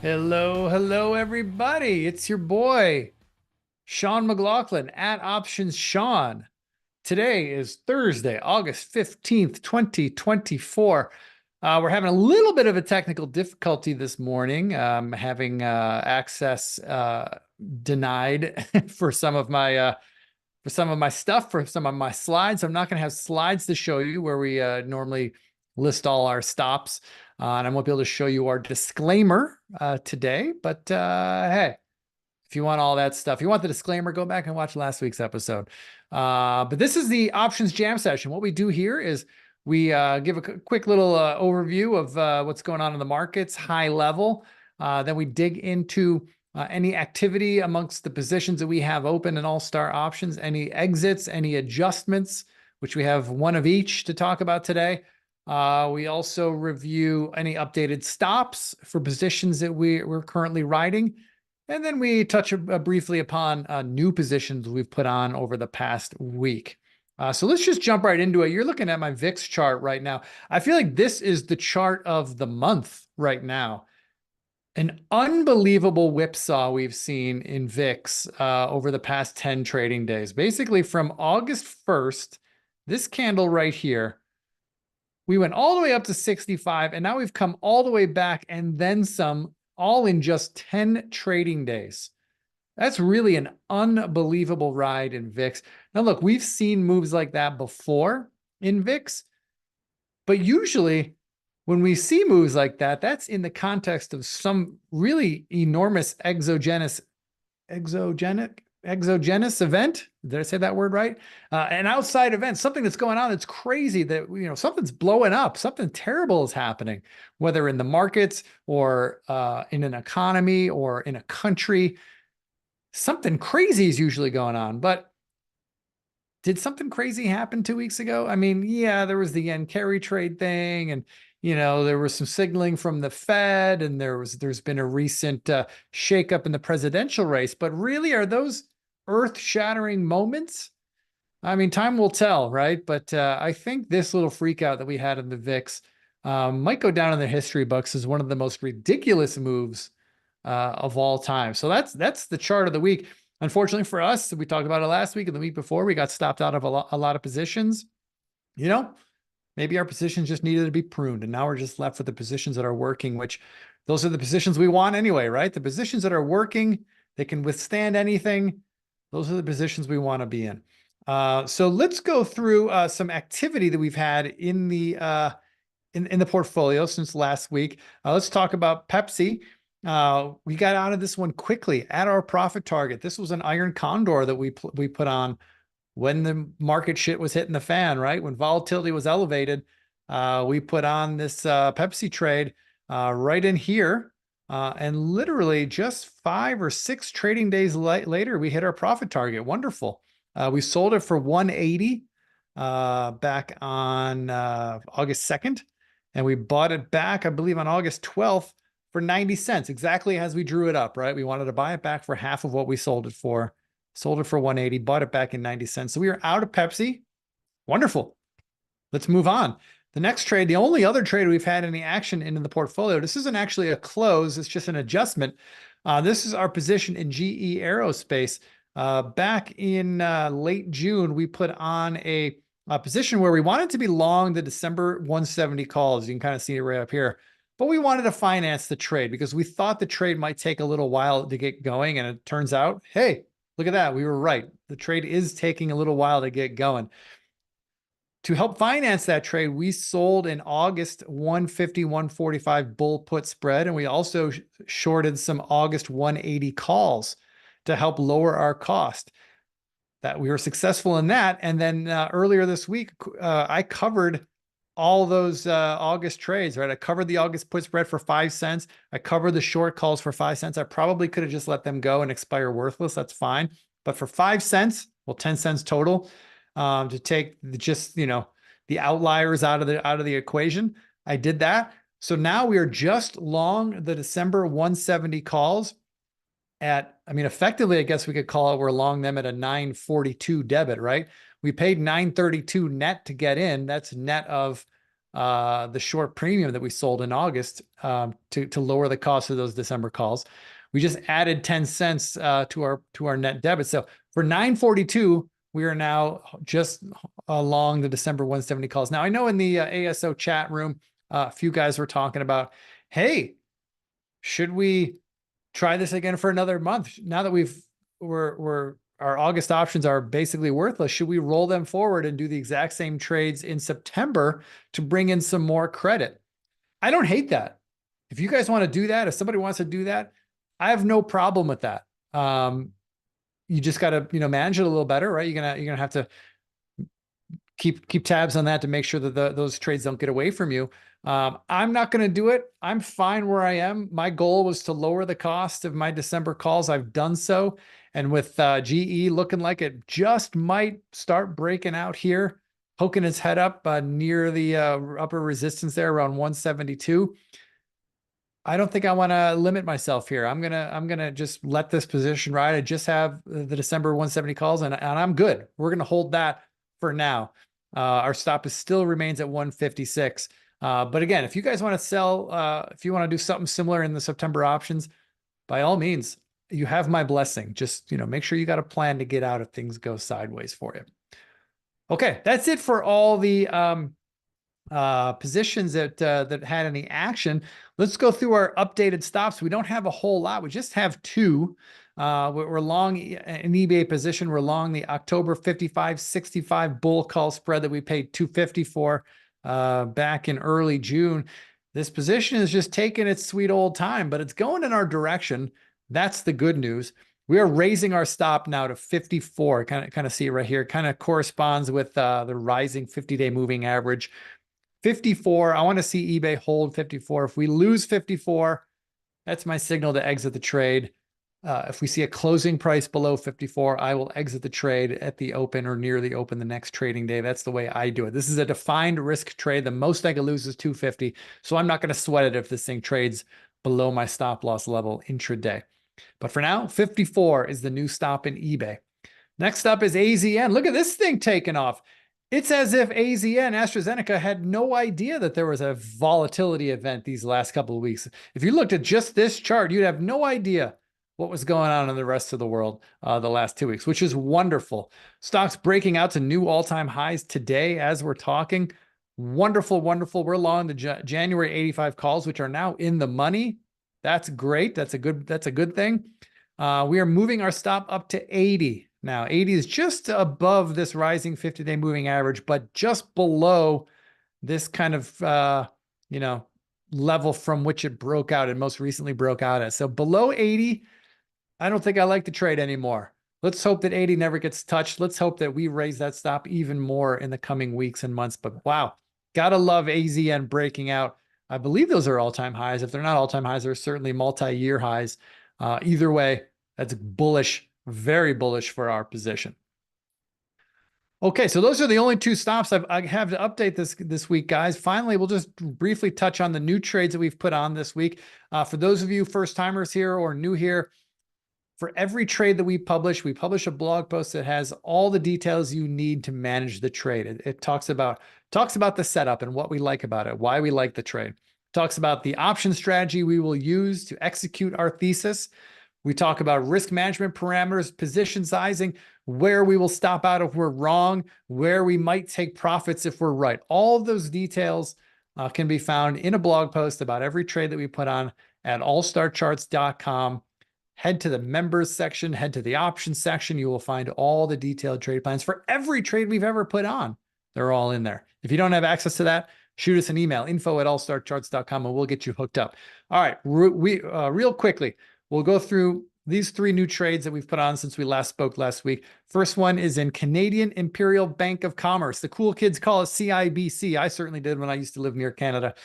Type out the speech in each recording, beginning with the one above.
Hello, everybody. It's your boy, Sean McLaughlin at Options Sean. Today is Thursday, August 15th, 2024. We're having a little bit of a technical difficulty this morning, having access denied for some of my stuff, for some of my slides. I'm not going to have slides to show you where we normally list all our stops. And I won't be able to show you our disclaimer today. But hey, if you want all that stuff, if you want the disclaimer, go back and watch last week's episode. But this is the options jam session. What we do here is we give a quick little overview of what's going on in the markets, high level. Then we dig into any activity amongst the positions that we have open in All-Star Options, any exits, any adjustments, which we have one of each to talk about today. We also review any updated stops for positions that we're currently riding. And then we touch briefly upon new positions we've put on over the past week. So let's just jump right into it. You're looking at my VIX chart right now. I feel like this is the chart of the month right now. An unbelievable whipsaw we've seen in VIX over the past 10 trading days. Basically, from August 1st, this candle right here, we went all the way up to 65, and now we've come all the way back and then some, all in just 10 trading days. That's really an unbelievable ride in VIX. Now, look, we've seen moves like that before in VIX, but usually when we see moves like that, that's in the context of some really enormous exogenous event. Did I say that word right? An outside event, something that's going on that's crazy, that, something's blowing up, something terrible is happening, whether in the markets or in an economy or in a country. Something crazy is usually going on. But did something crazy happen 2 weeks ago? I mean, yeah, there was the yen carry trade thing, and there was some signaling from the Fed, and there's been a recent shakeup in the presidential race. But really, are those earth-shattering moments? I mean, time will tell, right? But I think this little freak out that we had in the VIX might go down in the history books as one of the most ridiculous moves of all time. So that's the chart of the week. Unfortunately for us, we talked about it last week and the week before, we got stopped out of a lot of positions. Maybe our positions just needed to be pruned, and now we're just left with the positions that are working, which those are the positions we want anyway, right? The positions that are working, they can withstand anything. Those are the positions we want to be in. So let's go through some activity that we've had in the portfolio since last week. Let's talk about Pepsi. We got out of this one quickly at our profit target. This was an iron condor that we put on when the market shit was hitting the fan, right? When volatility was elevated, we put on this Pepsi trade right in here. And literally just 5 or 6 trading days later, we hit our profit target. Wonderful. We sold it for 180 back on August 2nd. And we bought it back, I believe, on August 12th for 90 cents, exactly as we drew it up, right? We wanted to buy it back for half of what we sold it for. Sold it for 180, bought it back in 90 cents. So we are out of Pepsi. Wonderful. Let's move on. The next trade, the only other trade we've had any action in the portfolio, this isn't actually a close, it's just an adjustment. This is our position in GE Aerospace. Back in late June, we put on a position where we wanted to be long the December 170 calls. You can kind of see it right up here. But we wanted to finance the trade because we thought the trade might take a little while to get going. And it turns out, hey, look at that. We were right. The trade is taking a little while to get going. To help finance that trade, we sold in August 150, 145 bull put spread. And we also shorted some August 180 calls to help lower our cost. That we were successful in that. And then earlier this week, I covered all those August trades, right? I covered the August put spread for 5 cents. I covered the short calls for 5 cents. I probably could have just let them go and expire worthless. That's fine. But for 5 cents, well, 10 cents total, to take just, the outliers out of the equation, I did that. So now we are just long the December 170 calls at, effectively, I guess we could call it, we're long them at a 942 debit, right? We paid 932 net to get in. That's net of the short premium that we sold in August to lower the cost of those December calls. We just added 10 cents to our net debit. So for 942, we are now just along the December 170 calls. Now I know in the ASO chat room, a few guys were talking about, hey, should we try this again for another month? Now that our August options are basically worthless, should we roll them forward and do the exact same trades in September to bring in some more credit? I don't hate that. If you guys want to do that, if somebody wants to do that, I have no problem with that. You just got to, manage it a little better, right? You're gonna have to keep tabs on that to make sure that those trades don't get away from you. I'm not going to do it. I'm fine where I am. My goal was to lower the cost of my December calls. I've done so. And with GE looking like it just might start breaking out here, poking its head up near the upper resistance there around 172. I don't think I want to limit myself here. I'm gonna just let this position ride. I just have the December 170 calls, and I'm good. We're gonna hold that for now. Our stop still remains at 156. But again, if you guys want to sell, if you want to do something similar in the September options, by all means, you have my blessing. Just make sure you got a plan to get out if things go sideways for you. Okay, that's it for all the positions that had any action. Let's go through our updated stops. We don't have a whole lot. We just have two. We're long an eBay position. We're long the October 55.65 bull call spread that we paid $250 for back in early June. This position is just taking its sweet old time, but it's going in our direction. That's the good news. We are raising our stop now to 54. Kind of see it right here. Kind of corresponds with the rising 50-day moving average. 54. I want to see eBay hold 54. If we lose 54, that's my signal to exit the trade. If we see a closing price below 54, I will exit the trade at the open or near the open the next trading day. That's the way I do it. This is a defined risk trade. The most I can lose is 250. So I'm not going to sweat it if this thing trades below my stop loss level intraday. But for now, 54 is the new stop in eBay. Next up is AZN. Look at this thing taking off. It's as if AZN, AstraZeneca, had no idea that there was a volatility event these last couple of weeks. If you looked at just this chart, you'd have no idea what was going on in the rest of the world the last 2 weeks, which is wonderful. Stocks breaking out to new all-time highs today as we're talking. Wonderful, wonderful. We're long the January 85 calls, which are now in the money. That's great. That's a good thing. We are moving our stop up to 80. Now, 80 is just above this rising 50-day moving average, but just below this kind of, level from which it broke out and most recently broke out at. So below 80, I don't think I like to trade anymore. Let's hope that 80 never gets touched. Let's hope that we raise that stop even more in the coming weeks and months. But wow, gotta love AZN breaking out. I believe those are all-time highs. If they're not all-time highs, they're certainly multi-year highs. Either way, that's bullish. Very bullish for our position. Okay, so those are the only two stops I have to update this week, guys. Finally, we'll just briefly touch on the new trades that we've put on this week. For those of you first-timers here or new here, for every trade that we publish a blog post that has all the details you need to manage the trade. It talks about the setup and what we like about it, why we like the trade. It talks about the option strategy we will use to execute our thesis. We talk about risk management parameters, position sizing, where we will stop out if we're wrong, where we might take profits if we're right. All of those details can be found in a blog post about every trade that we put on at allstarcharts.com. Head to the members section, head to the options section. You will find all the detailed trade plans for every trade we've ever put on. They're all in there. If you don't have access to that, shoot us an email, info@allstarcharts.com, and we'll get you hooked up. All right, real quickly, we'll go through these three new trades that we've put on since we last spoke last week. First one is in Canadian Imperial Bank of Commerce. The cool kids call it CIBC. I certainly did when I used to live near Canada.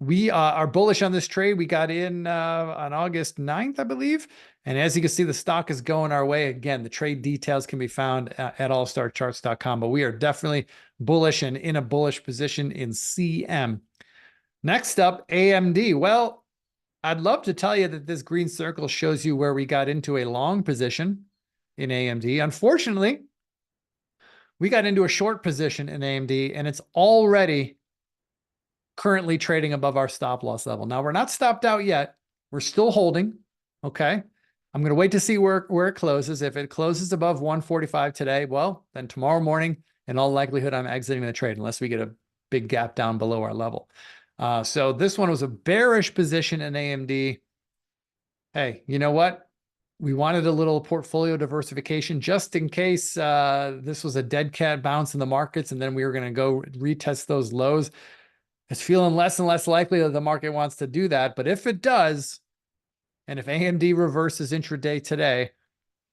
We are bullish on this trade. We got in on August 9th, I believe. And as you can see, the stock is going our way. Again, the trade details can be found at allstarcharts.com, but we are definitely bullish and in a bullish position in CM. Next up, AMD. Well, I'd love to tell you that this green circle shows you where we got into a long position in AMD. Unfortunately, we got into a short position in AMD, and it's already currently trading above our stop loss level. Now we're not stopped out yet. We're still holding. Okay. I'm going to wait to see where it closes. If it closes above 145 today, well, then tomorrow morning, in all likelihood, I'm exiting the trade unless we get a big gap down below our level. So this one was a bearish position in AMD. Hey, you know what? We wanted a little portfolio diversification just in case this was a dead cat bounce in the markets, and then we were going to go retest those lows. It's feeling less and less likely that the market wants to do that. But if it does, and if AMD reverses intraday today,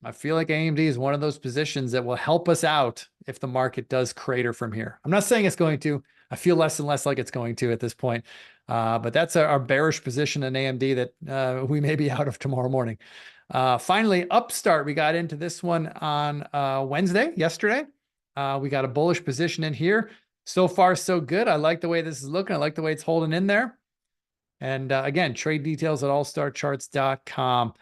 I feel like AMD is one of those positions that will help us out if the market does crater from here. I'm not saying it's going to. I feel less and less like it's going to at this point. But that's our bearish position in AMD that we may be out of tomorrow morning. Finally, Upstart. We got into this one on Wednesday, yesterday. We got a bullish position in here. So far, so good. I like the way this is looking. I like the way it's holding in there. And again, trade details at allstarcharts.com.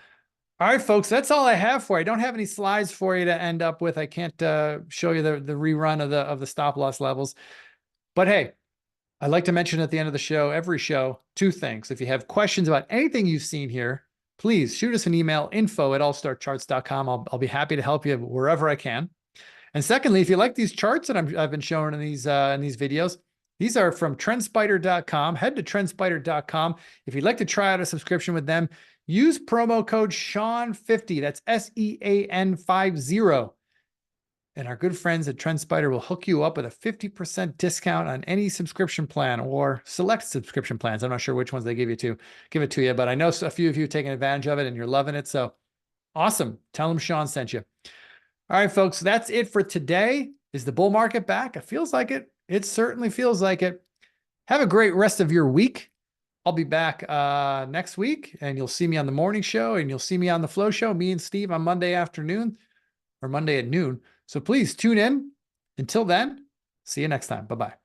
All right, folks, that's all I have for you. I don't have any slides for you to end up with. I can't show you the rerun of the stop loss levels. But hey, I'd like to mention at the end of the show, every show, two things. If you have questions about anything you've seen here, please shoot us an email, info@allstarcharts.com. I'll be happy to help you wherever I can. And secondly, if you like these charts that I've been showing in these videos, these are from TrendSpider.com. Head to TrendSpider.com. If you'd like to try out a subscription with them, use promo code Sean50. That's SEAN50. And our good friends at TrendSpider will hook you up with a 50% discount on any subscription plan or select subscription plans. I'm not sure which ones they give it to you, but I know a few of you are taking advantage of it and you're loving it. So awesome. Tell them Sean sent you. All right, folks, that's it for today. Is the bull market back? It feels like it. It certainly feels like it. Have a great rest of your week. I'll be back next week, and you'll see me on the morning show, and you'll see me on the Flow Show, me and Steve on Monday afternoon or Monday at noon. So please tune in. Until then, see you next time. Bye-bye.